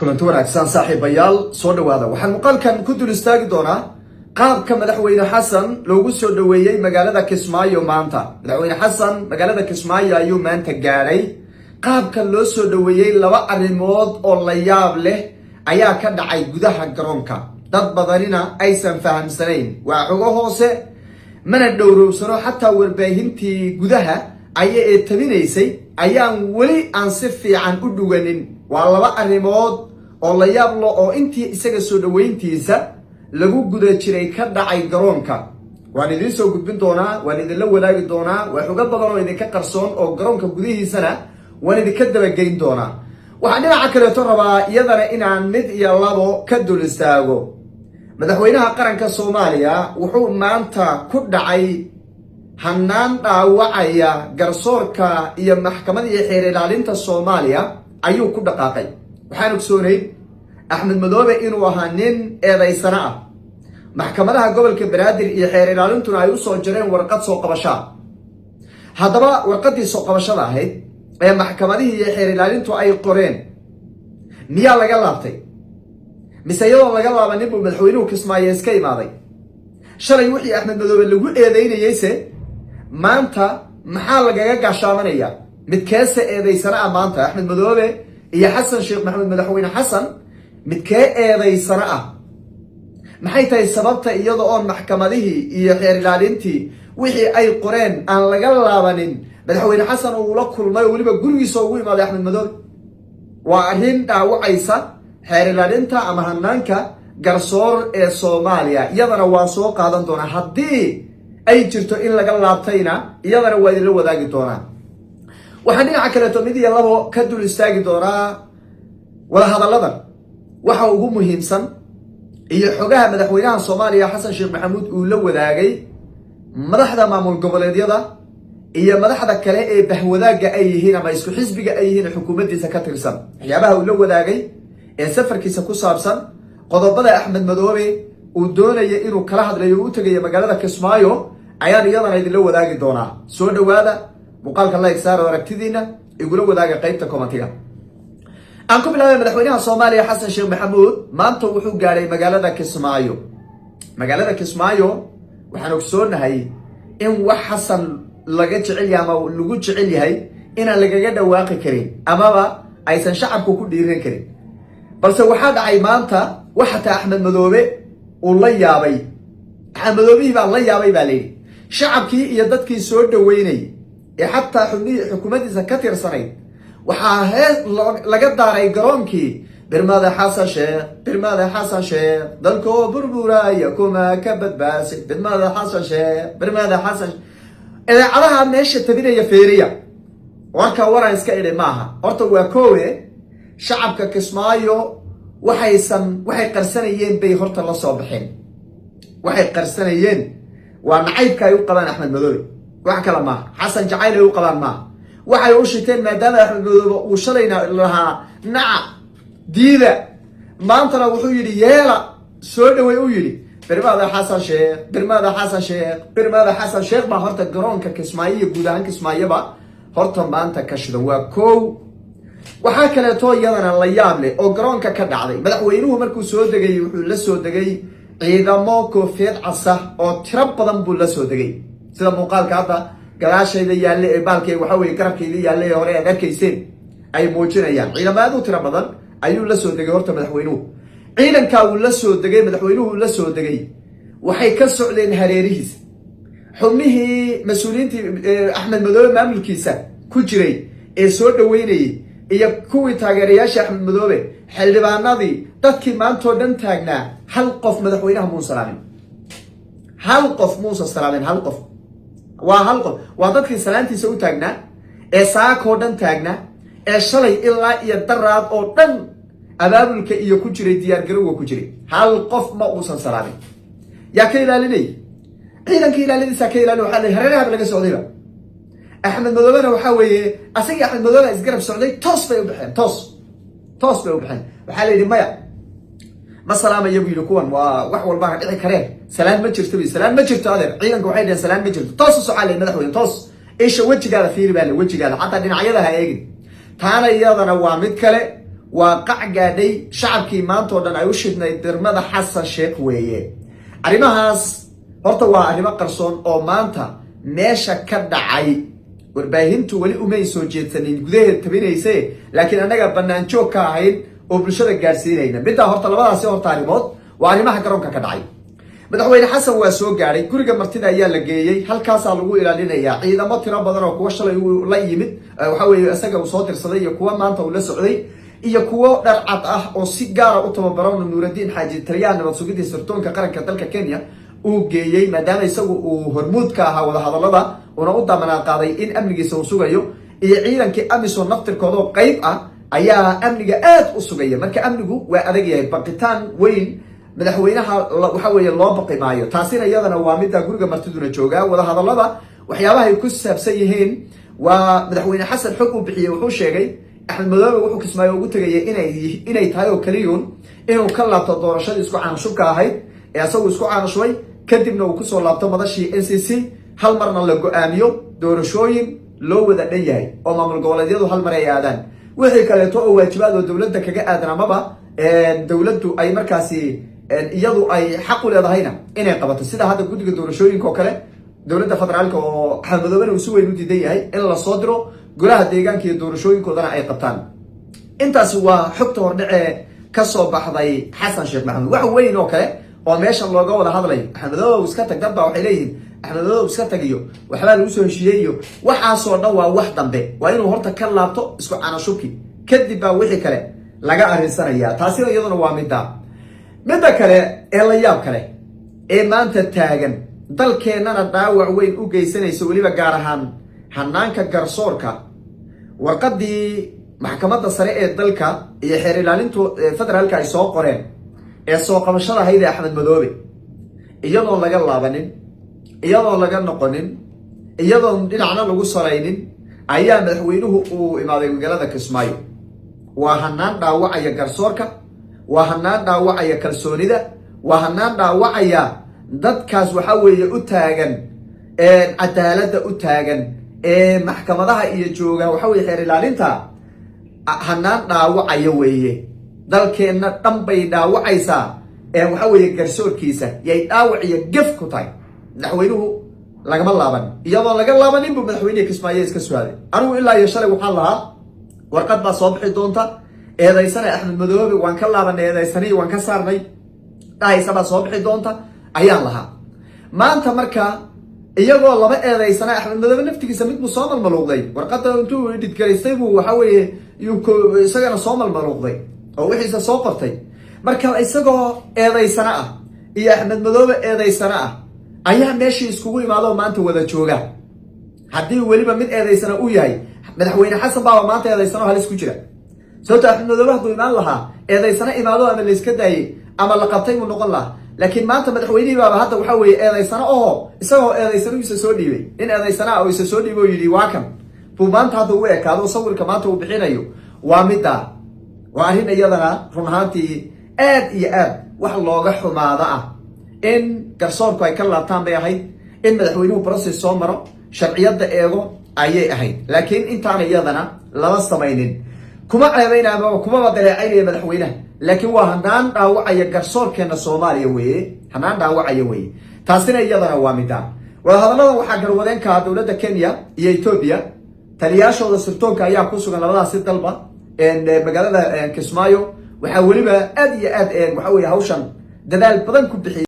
kulanti wanaagsan saaxiibayaal soo dhawaada waxaan muuqaalkan ku dul istaagi doonaa qaabka madaxweyne xasan loogu soo dhaweeyay magaalada Kismaayo maanta. Madaxweyne xasan magaalada Kismaayo ayuu maanta gaaray. qaabka loo soo dhaweeyay laba arrimood oo la yaab leh ayaa ka dhacay gudaha garoonka. dad badanina aysan fahamsanayn waa xogo hoose mana dhowrowsano xataa warbaahintii gudaha ayay tabinaysay ayaan weli aan si fiican u dhuganin. waa laba arrimood oo la yaab leh oo intii isaga soo dhaweyntiisa lagu guda jiray ka dhacay garoonka. waan idin soo gudbin doonaa, waan idin la wadaagi doonaa. waa xogo badan oo idinka qarsoon oo garoonka gudihiisana waan idinka dabageyn doonaa. waxaan dhinaca kaleeto rabaa iyadana inaan mid iyo labo ka dul istaago. madaxweynaha qaranka Soomaaliya wuxuu maanta ku dhacay hanaan dhaawacaya garsoorka iyo maxkamadda iyo xeer ilaalinta Soomaaliya ayuu ku dhaqaaqay. waxaan ogsoonayn Axmed Madoobe inuu ahaa nin eedaysana ah. maxkamadaha gobolka Banaadir iyo xeer ilaalintuna ay u soo jireen warqad soo qabasho. haddaba warqadii soo qabashada ahayd ee maxkamadihii iyo xeer ilaalintu ay qoreen miyaa laga laabtay mise iyadoo laga laabanin buu madaxweynuhu Kismaayo iska imaaday? shalay wixii Axmed Madoobe lagu eedeynayayse maanta maxaa lagaga gaashaamanaya? mid keese eedaysana ah maanta Axmed Madoobe iyo Xasan Sheekh Maxamed madaxweyne xasan mid kee eedaysana ah? maxay tahay sababta iyadoo oo maxkamadihii iyo xeer ilaalintii wixii ay qoreen aan laga laabanin madaxweyne xasan uu la kulmay oo waliba gurigiisa ugu imaaday Axmed Madoobe? waa arrin dhaawacaysa xeer ilaalinta ama hanaanka garsoor ee Soomaaliya. iyadana waa soo qaadan doonaa. haddii ay jirto in laga laabtayna iyadana waa idinla wadaagi doonaa. waxaan dhinaca kaleeto mid iyo labo ka dul istaagi doonaa wadahadalladan waxa ugu muhiimsan iyo xogaha madaxweynaha Soomaaliya Xasan Sheekh Maxamuud uu la wadaagay madaxda maamul goboleedyada iyo madaxda kale ee bahwadaaga ay yihiin ama isku xisbiga ay yihiin xukuumaddiisa ka tirsan. waxyaabaha uu la wadaagay ee safarkiisa ku saabsan qodobada Axmed Madoobe uu doonaya inuu kala hadlayo u tagayo magaalada Kismaayo ayaan iyadana idinla wadaagi doonaa. soo dhawaada, muuqaalka like saar oo aragtidiina igula wadaaga qaybta commentiga. aan ku bilaabay madaxweynaha Soomaaliya Xasan Sheekh Maxamuud maanta wuxuu gaaray magaalada Kismaayo. magaalada Kismaayo waxaan ogsoonahay in wax xasan laga jecel yahay ama lagu jecel yahay inaan lagaga dhawaaqi karin amaba aysan shacabku ku dhiiran karin. balse waxaa dhacay maanta waxa Axmed Madoobe uu la yaabay. Axmed Madoobe baa la yaabay baa leeyahay shacabkii iyo dadkii soo dhaweynay ee xataa xukuumaddiisa ka tirsanay waxaa laga daaray garoonkii birmada Xasan Sheekh dalkoo burburaya kuma ka badbaasay birmada Xasan idaacadaha meesha tabinaya feeriya warka waran iska idhi maaha. horta waa koowe shacabka Kismaayo waxay qarsanayeen bay horta la soo baxeen. waxay qarsanayeen waa nacaybka ay u qabaan Axmed Madoobe, wax kale maaha. xasan jacayl ay u qabaan maaha. waxay u shiteen maadaama Axmed Madoobe uu shalayna lahaa naca diida, maantana wuxuu yidhi yeela soo dhawey u yidhi birmada Xasan Sheekh baa horta garoonka Kismaayo iyo guud ahaan Kismaayoba horta maanta ka shida. waa koow. waxaa kaleeto iyadana la yaab leh oo garoonka ka dhacday. madaxweynuhu markuu soo degay wuxuu la soo degay ciidamo koofiyad casa oo tiro badan buu la soo degay sida muuqaalka hadda gadaashayda yaalle ee baalkay waxa weeye garabkayda yaalle ee hore aad arkayseen ay muujinayaan. ciidamo aad u tiro badan ayuu la soo degay horta madaxweynuhu. ciidankaa uu la soo degay madaxweynuhu la soo degay waxay ka socdeen hareerihiisa. xubnihii mas-uuliyiintii Axmed Madoobe maamulkiisa ku jiray ee soo dhaweynayay iyo kuwii taageerayaasha Axmed Madoobe xildhibaanadii dadkii maantoo dhan taagnaa hal qof madaxweynaha muusa salaamin. hal qof muusa salaamin. hal qof waa dadkii salaantiisa u taagnaa ee saakoo dhan taagnaa ee shalay ilaa iyo daraad oo dhan abaabulka iyo ku jiray diyaargarowga ku jiray. hal qof ma uusan salaamin. yaa ka ilaalinay? ciidanka ilaaladiisa ka ilaalin. waxaa la hareeraha laga socdayba. Axmed Madoobena waxaa weeye asagii Axmed Madoobe isgarab socday toos bay u baxeen. toos bay u baxeen. waxaa la yidhi maya ma salaamayo buu yidhi kuwan waa wax walbana dhici kareen. salaan ma jirto salaan ma jirto adeer. ciidanka waxay dhaheen salaan ma jirto. toos u socaa leh madaxweyne toos. isha wejigaada fiiri baa leh wejigaada xataa dhinacyada ha eegin. taana iyadana waa mid kale وقع قادي شعبكي مانتو دان اي وشدنا درمدا حسن شيخ ويه arrimahaas horta waa arrimo qarsoon oo maanta meesha ka dhacay warbaahintu wali uma soo jeedsanin gudaheeda tabinaysa laakiin anaga banaan joog ka ahayn oo bulshada gaarsiinayna midda horta labadaasi horta arrimood waa arrimaha garoonka ka dhacay madaxweyne xasan waa soo gaaray guriga martida ayaa la geeyay halkaas lagu ilaalinayaa ciidamo tiro badan oo kuwa shalay la yimid waxa weeye isaga uu soo tirsaday iyo kuwa maanta uu la socday iyo kuwa dhar cad ah oo si gaar ah u tababaran Nuuruddin Xaaji Taliyaan nabad sugidda sirdoonka qaranka dalka Kenya uu geeyay maadaama isagu uu hormuud ka ahaa wada hadallada una u damaanad qaaday in amnigiisa uu sugayo iyo ciidankii amisom naftirkooda oo qayb ah ayaa amniga aad u sugaya marka amnigu waa adag yahay baqitaan weyn madaxweynaha waxa weeye loo baqi maayo taasina iyadana waa mid guriga martiduna jooga wada hadallada waxyaabaha ay ku saabsan yihiin waa madaxweyne xasan xog uu bixiyay wuxuu sheegay Axmed Madoobe wuxuu Kismaayo ugu tagay inay tahay oo kaliyun inuu ka laabto doorashadii isku caanshubka ahayd ee asagu isku caanshubay kadibna uu ku soo laabto madashii NCC hal marna la go'aamiyo doorashooyin loo wada dhan yahay oo maamul goboleedyadu hal mar ay aadaan wixii kale oo waajibaad oo dawladda kaga aadan amaba dawladdu ay markaasi iyadu ay xaq u leedahayna inay qabato sida hadda guddiga doorashooyinka oo kale dawladda federaalka oo Axmed Madoobe uu si weyn u diidan yahay in la soo diro golaha deegaanka iyo doorashooyinkoodana ay qabtaan intaas waa xogta hordhace ka soo baxday xasan sheekh maxamed wax weyn oo kale oo meeshan looga wada hadlay Axmed Madoobe iska tag dad baa waxay leeyihiin Axmed Madoobe iska tagiyo waxba lagu soo heshiiyay waxa soo dhawaa wax dambe waa inuu horta ka laabto isku caanashubki kadib baa wixii kale laga arinsanaya taasina iyaduna waa midda kale ee la yaab kale ee maanta taagan dalkeenana dhaawac weyn u geysanayso waliba gaar ahaan hanaanka garsoorka warqadii maxkamadda sare ee dalka iyo xeer ilaalinta federaalka ay soo qoreen ee soo qabashada hay'adda Axmed Madoobe iyadoo laga laabanin iyadoo laga noqonin iyadoo dhinacna lagu saraynin ayaa madaxweynuhu uu imaaday magaalada Kismaayo waa hanaan dhaawacaya garsoorka waa hanaan dhaawacaya kalsoonida waa hanaan dhaawacaya dadkaas waxa weeye u taagan cadaaladda u taagan maxkamadaha iyo jooga waxa weeye xeer ilaalinta hanaan dhaawacaya weeye dalkeena dhan bay dhaawacaysaa waxa weeye garsoorkiisa yay dhaawac iyo gaf ku tahay madaxweynuhu lagama laaban iyadoo laga laaban inuu madaxweynaha Kismaayo iska su'aalay anigu ilaa iyo shalay waxaan lahaa warqad baa soo bixi doonta eedaysana Axmed Madoobe waan ka laabanay eedaysanay waan ka saarnay dhaaysa baa soo bixi doonta ayaan lahaa maanta marka iyagoo laba eedaysana Axmed Madoobe naftigiisa mid soo malmaluuqday warqadda intuu dhidgaraystay buu waxa weeye isagana soo malmaluuqday oo wixiisa soo qortay marka isagoo eedaysana ah iyo Axmed Madoobe eedaysana ah ayaa meeshii iskugu imaado maanta wada jooga haddii waliba mid eedaysana uu yahay madaxweyne xasan baa maanta eedaysana halis ku jira sababtoo Axmed Madoobe hadduu imaan lahaa eedaysana imaado ama la iska daayay ama la qabtay uu noqon lahaa laakiin maanta madaxweynihii baa hadda waxa weeye eedaysana oo isagoo eedaysana isa soo dhiibay in eedaysana oo isa soo dhiibay yiri waa kan buu maanta hadda u ekaado sawirka maanta uu bixinayo waa midda waa arrin iyadana run ahaantii aad iyo aad wax looga xumaada ah in garsoorku ay ka laabtaan bay ahayd in madaxweynuhu process soo maro sharciyada eego ayay ahayd laakiin intaana iyadana lama samaynin kuma ceebaynaa kuma badaleecaynaya madaxweynaha laakiin waa hanaan dhaawacaya garsoorkeena Soomaaliya weeye hanaan dhaawacaya weeye taasina iyadana waa midda wada hadallada waxaa garwadeenka dawladda Kenya iyo Ethiopia taliyaashooda sirdoonka ayaa ku sugan labadaas dalba magaalada Kismaayo waxa waliba aad iyo aad waxa weeye hawshan dadaal badan ku bixiyay